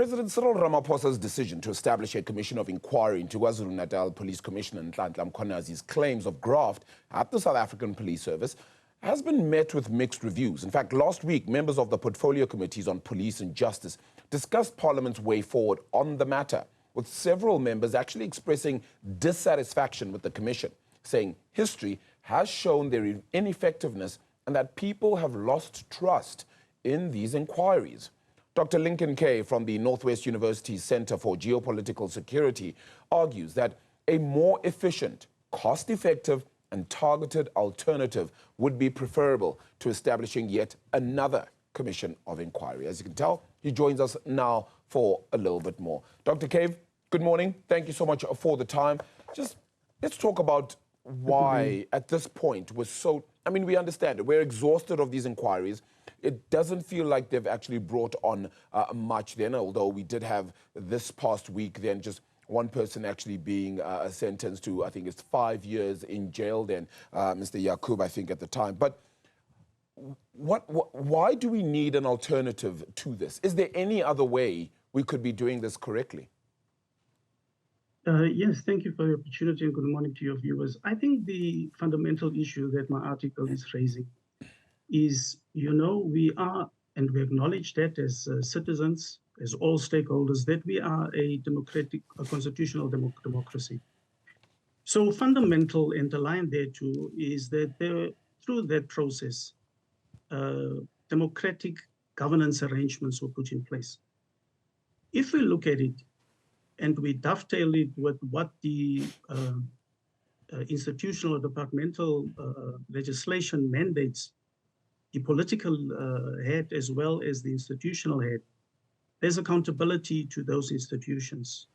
President Cyril Ramaphosa's decision to establish a commission of inquiry into KwaZulu-Natal Police Commissioner Mkhwanazi's claims of graft at the South African Police Service has been met with mixed reviews. In fact, last week, members of the portfolio committees on police and justice discussed Parliament's way forward on the matter, with several members actually expressing dissatisfaction with the commission, saying history has shown their ineffectiveness and that people have lost trust in these inquiries. Dr. Lincoln Kay from the Northwest University Center for Geopolitical Security argues that a more efficient, cost-effective and targeted alternative would be preferable to establishing yet another commission of inquiry. As you can tell, he joins us now for a little bit more. Dr. Cave, good morning. Thank you so much for the time. Just let's talk about why at this point we're so, we understand it. We're exhausted of these inquiries. It doesn't feel like they've actually brought on much then, although we did have this past week then just one person actually being sentenced to, I think it's 5 years in jail then, Mr. Yaqub, I think at the time. But why do we need an alternative to this? Is there any other way we could be doing this correctly? Yes, thank you for the opportunity and good morning to your viewers. I think the fundamental issue that my article is raising is, we are, and we acknowledge that as citizens, as all stakeholders, that we are a constitutional democracy. So fundamental and aligned thereto is that through that process, democratic governance arrangements were put in place. If we look at it and we dovetail it with what the institutional or departmental legislation mandates, the political head as well as the institutional head, there's accountability to those institutions.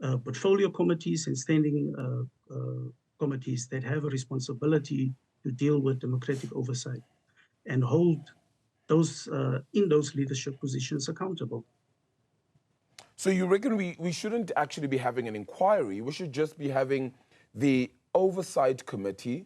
Portfolio committees and standing committees that have a responsibility to deal with democratic oversight and hold those in those leadership positions accountable. So you reckon we shouldn't actually be having an inquiry, we should just be having the oversight committee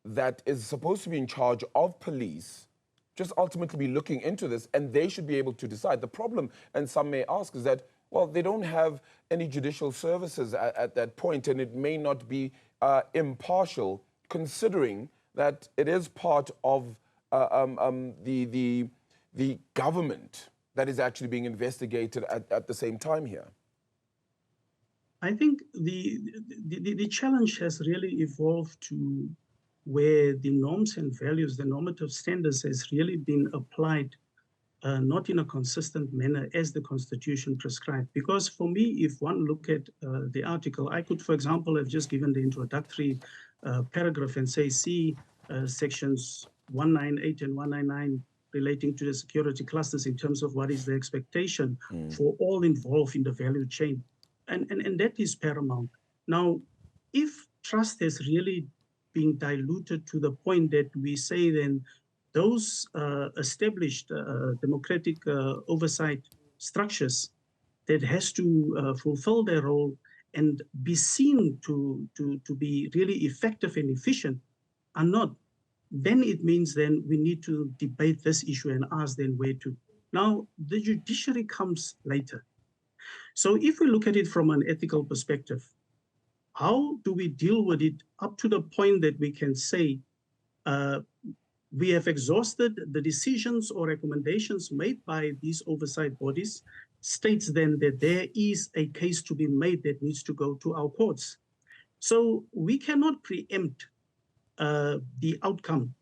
that is supposed to be in charge of police, just ultimately be looking into this, and they should be able to decide. The problem, and some may ask, is that, well, they don't have any judicial services at that point, and it may not be impartial, considering that it is part of the government that is actually being investigated at the same time here. I think the challenge has really evolved to where the norms and values, the normative standards has really been applied not in a consistent manner as the Constitution prescribed. Because for me, if one look at the article, I could, for example, have just given the introductory paragraph and say, see sections 198 and 199 relating to the security clusters in terms of what is the expectation for all involved in the value chain. And that is paramount. Now, if trust has really been diluted to the point that we say then those established democratic oversight structures that has to fulfill their role and be seen to be really effective and efficient are not, then it means then we need to debate this issue and ask then where to. Now, the judiciary comes later. So if we look at it from an ethical perspective, how do we deal with it up to the point that we can say we have exhausted the decisions or recommendations made by these oversight bodies, states then that there is a case to be made that needs to go to our courts. So we cannot preempt the outcome.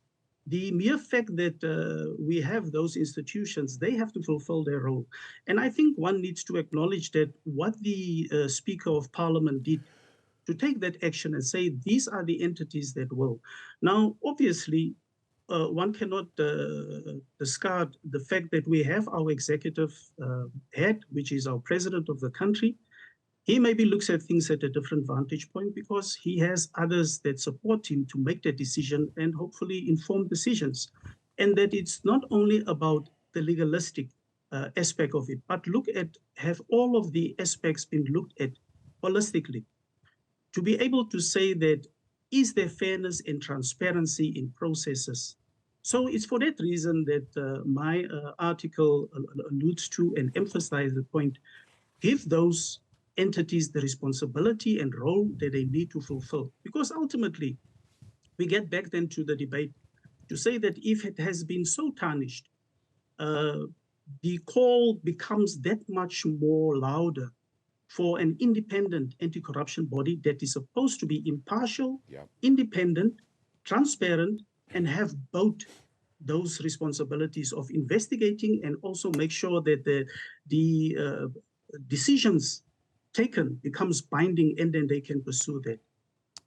The mere fact that we have those institutions, they have to fulfill their role. And I think one needs to acknowledge that what the Speaker of Parliament did to take that action and say, these are the entities that will. Now, obviously, one cannot discard the fact that we have our executive head, which is our president of the country. He maybe looks at things at a different vantage point because he has others that support him to make that decision and hopefully informed decisions. And that it's not only about the legalistic aspect of it, but have all of the aspects been looked at holistically to be able to say that, is there fairness and transparency in processes So it's for that reason that my article alludes to and emphasizes the point, give those entities the responsibility and role that they need to fulfill. Because ultimately, we get back then to the debate to say that if it has been so tarnished, the call becomes that much more louder for an independent anti-corruption body that is supposed to be impartial, independent, transparent, and have both those responsibilities of investigating and also make sure that the decisions taken becomes binding and then they can pursue that.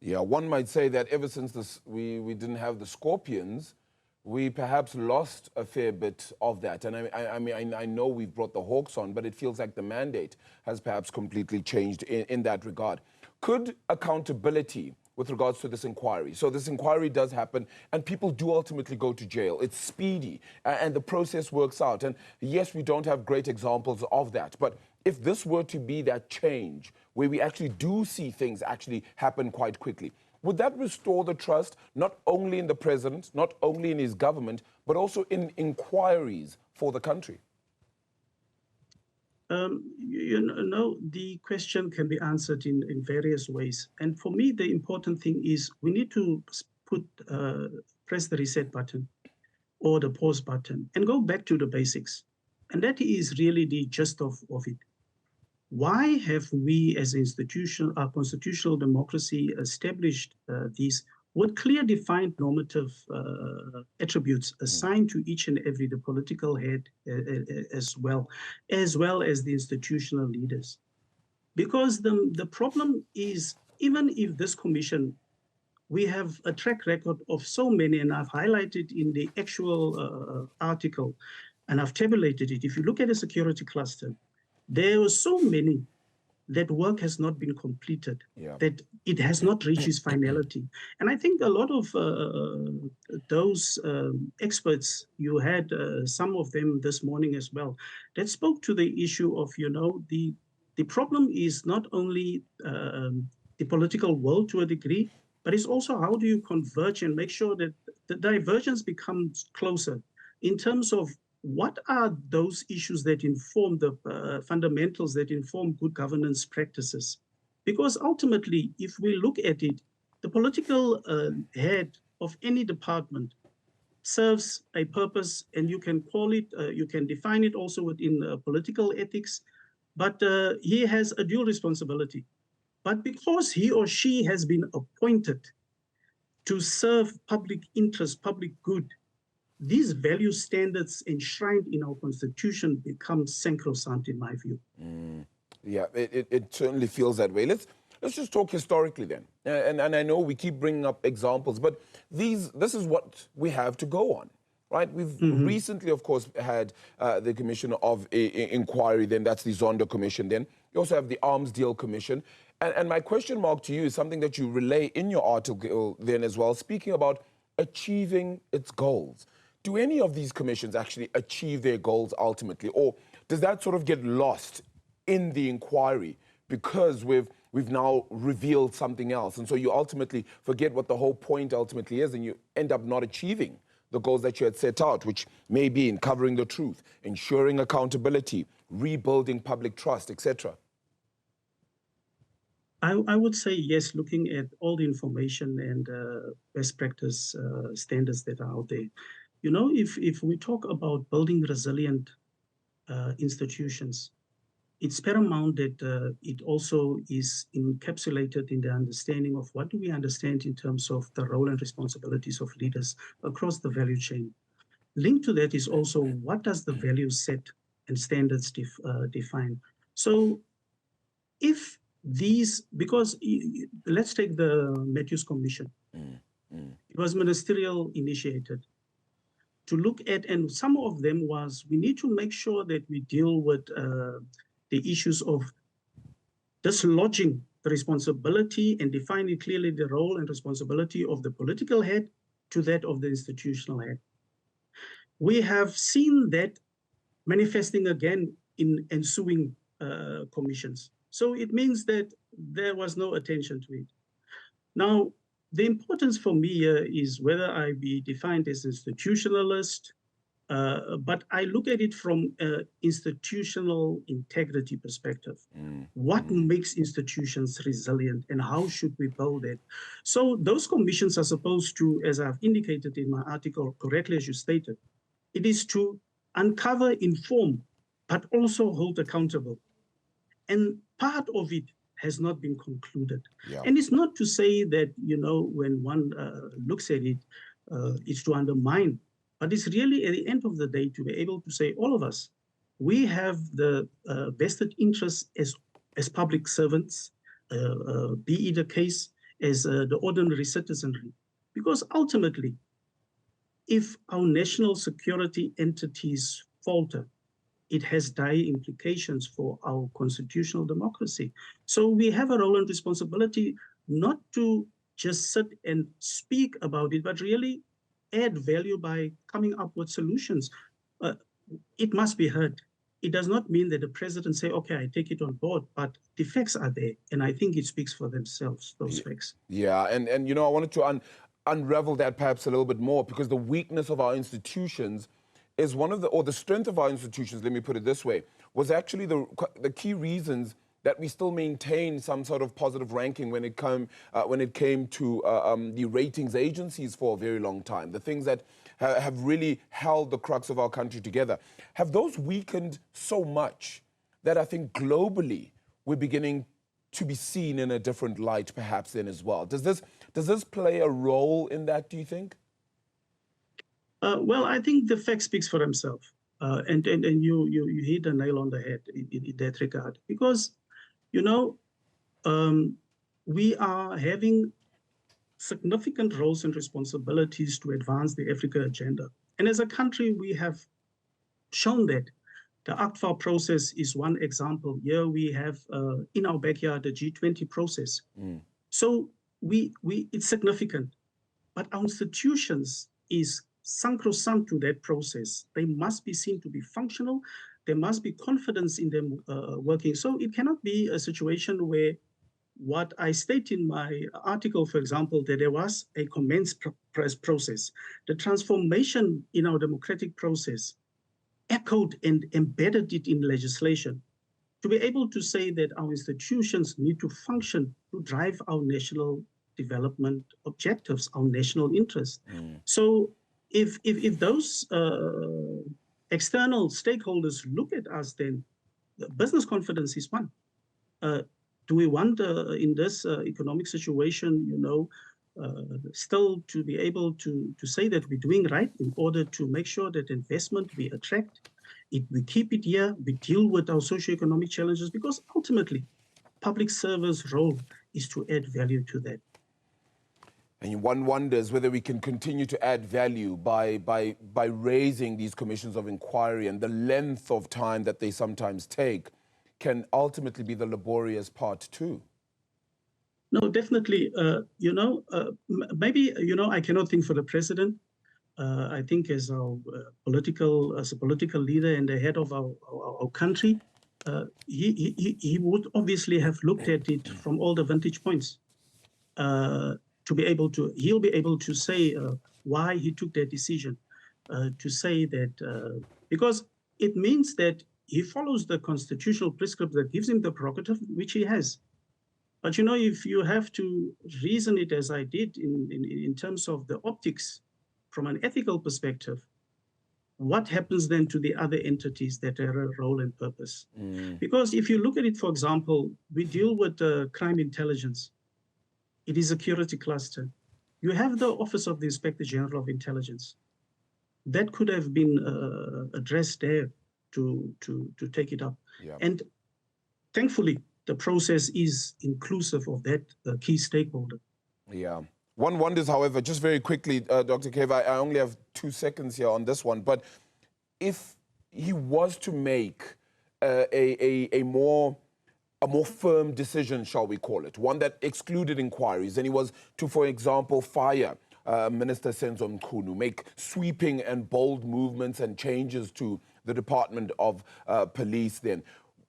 Yeah, one might say that ever since this, we didn't have the scorpions, we perhaps lost a fair bit of that. And I mean, I know we've brought the hawks on, but it feels like the mandate has perhaps completely changed in that regard. Could accountability with regards to this inquiry, so this inquiry does happen and people do ultimately go to jail, it's speedy and the process works out. And yes, we don't have great examples of that, but if this were to be that change where we actually do see things actually happen quite quickly, would that restore the trust, not only in the president, not only in his government, but also in inquiries for the country? You know, the question can be answered in various ways. And for me, the important thing is we need to press the reset button or the pause button and go back to the basics. And that is really the gist of it. Why have we as an institution, our constitutional democracy, established these with clear defined normative attributes assigned to each and every the political head as well as the institutional leaders? Because the problem is, even if this commission, we have a track record of so many, and I've highlighted in the actual article, and I've tabulated it. If you look at the security cluster, there were so many that work has not been completed, that it has not reached its finality. And I think a lot of those experts, you had some of them this morning as well, that spoke to the issue of, you know, the problem is not only the political will to a degree, but it's also how do you converge and make sure that the divergence becomes closer in terms of what are those issues that inform the fundamentals that inform good governance practices? Because ultimately, if we look at it, the political head of any department serves a purpose, and you can call it, you can define it also within political ethics, but he has a dual responsibility. But because he or she has been appointed to serve public interest, public good, these value standards enshrined in our constitution become sacrosanct, in my view. Yeah, it certainly feels that way. Let's just talk historically then. And I know we keep bringing up examples, but this is what we have to go on, right? We've recently, of course, had the Commission of Inquiry, then that's the Zondo Commission then. You also have the Arms Deal Commission. And my question mark to you is something that you relay in your article then as well, speaking about achieving its goals. Do any of these commissions actually achieve their goals ultimately, or does that sort of get lost in the inquiry because we've now revealed something else, and so you ultimately forget what the whole point ultimately is, and you end up not achieving the goals that you had set out, which may be in covering the truth, ensuring accountability, rebuilding public trust, etc.? I would say yes, looking at all the information and best practice standards that are out there. You know, if we talk about building resilient institutions, it's paramount that it also is encapsulated in the understanding of what do we understand in terms of the role and responsibilities of leaders across the value chain. Linked to that is also what does the value set and standards define. So if these, because let's take the Matthews Commission. It was ministerial initiated to look at, and some of them was, we need to make sure that we deal with the issues of dislodging the responsibility and defining clearly the role and responsibility of the political head to that of the institutional head. We have seen that manifesting again in ensuing commissions. So it means that there was no attention to it. Now, The importance for me here is whether I be defined as institutionalist, but I look at it from an institutional integrity perspective. What makes institutions resilient and how should we build it? So those commissions are supposed to, as I've indicated in my article, correctly as you stated, it is to uncover, inform, but also hold accountable. And part of it has not been concluded. Yeah. And it's not to say that, when one looks at it, it's to undermine, but it's really at the end of the day to be able to say, all of us, we have the vested interest as public servants, be it the case as the ordinary citizenry. Because ultimately, if our national security entities falter, it has dire implications for our constitutional democracy. So we have a role and responsibility not to just sit and speak about it, but really add value by coming up with solutions. It must be heard. It does not mean that the president say, okay, I take it on board, but the facts are there. And I think it speaks for themselves, those facts. Yeah, and I wanted to unravel that perhaps a little bit more, because the weakness of our institutions is one of the strength of our institutions, let me put it this way, was actually the key reasons that we still maintain some sort of positive ranking when it came to the ratings agencies for a very long time, the things that have really held the crux of our country together. Have those weakened so much that I think globally we're beginning to be seen in a different light perhaps then as well? Does this play a role in that, do you think? Well, I think the fact speaks for themselves, and you hit the nail on the head in that regard, because we are having significant roles and responsibilities to advance the Africa agenda, and as a country we have shown that. The ACTFA process is one example. Here we have in our backyard the G20 process. So it's significant, but our institutions is sacrosanct to that process. They must be seen to be functional. There must be confidence in them working. So it cannot be a situation where what I state in my article, for example, that there was a commenced process. The transformation in our democratic process echoed and embedded it in legislation. To be able to say that our institutions need to function to drive our national development objectives, our national interests. So if those external stakeholders look at us, then business confidence is one. Do we want in this economic situation, still to be able to say that we're doing right in order to make sure that investment we attract, we keep it here, we deal with our socioeconomic challenges, because ultimately public service role is to add value to that. And one wonders whether we can continue to add value by raising these commissions of inquiry, and the length of time that they sometimes take can ultimately be the laborious part too. No, definitely. Maybe, I cannot think for the president. I think as a political leader and the head of our country, he would obviously have looked at it from all the vantage points. He'll be able to say why he took that decision, to say that, because it means that he follows the constitutional prescript that gives him the prerogative, which he has. But if you have to reason it as I did in terms of the optics, from an ethical perspective, what happens then to the other entities that have a role and purpose? Because if you look at it, for example, we deal with crime intelligence. It is a security cluster. You have the Office of the Inspector General of Intelligence. That could have been addressed there to take it up. Yeah. And thankfully, the process is inclusive of that key stakeholder. Yeah. One wonders, however, just very quickly, Dr. Keva, I only have 2 seconds here on this one, but if he was to make a more firm decision, shall we call it, one that excluded inquiries, and he was to, for example, fire Minister Senzo Mkhunu, make sweeping and bold movements and changes to the Department of Police then,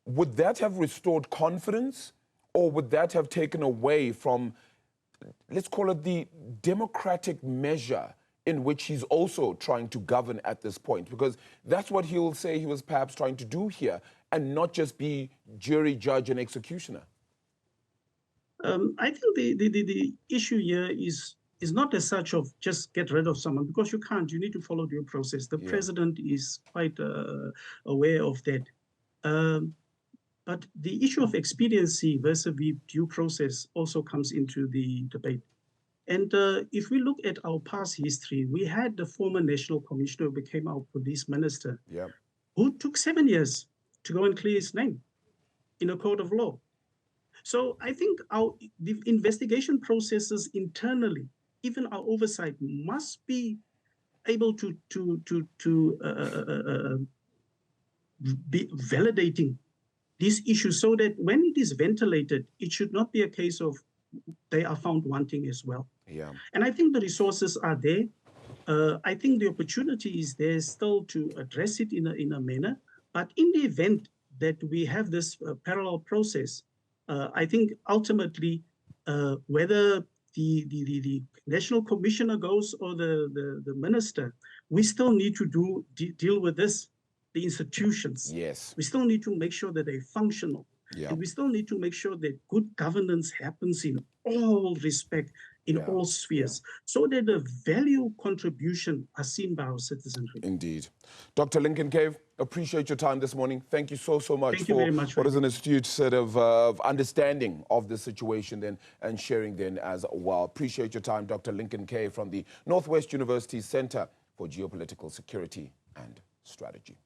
would that have restored confidence, or would that have taken away from let's call it the democratic measure in which he's also trying to govern at this point? Because that's what he'll say he was perhaps trying to do here, and not just be jury, judge, and executioner. I think the issue here is not as such of just get rid of someone, because you can't. You need to follow due process. The president is quite aware of that. But the issue of expediency versus due process also comes into the debate. And if we look at our past history, we had the former national commissioner who became our police minister, who took 7 years to go and clear his name in a court of law. So I think the investigation processes internally, even our oversight, must be able to be validating these issues, so that when it is ventilated, it should not be a case of they are found wanting as well. And I think the resources are there. I think the opportunity is there still to address it in a manner. But in the event that we have this parallel process, I think ultimately, whether the national commissioner goes or the minister, we still need to deal with this. The institutions. We still need to make sure that they're functional. And we still need to make sure that good governance happens in all respect, in all spheres, so that the value contribution are seen by our citizenry. Indeed. Dr. Lincoln Cave, appreciate your time this morning. Thank you so much. Thank you very much. What is an astute set of understanding of the situation then, and sharing then as well. Appreciate your time, Dr. Lincoln Cave from the Northwest University Center for Geopolitical Security and Strategy.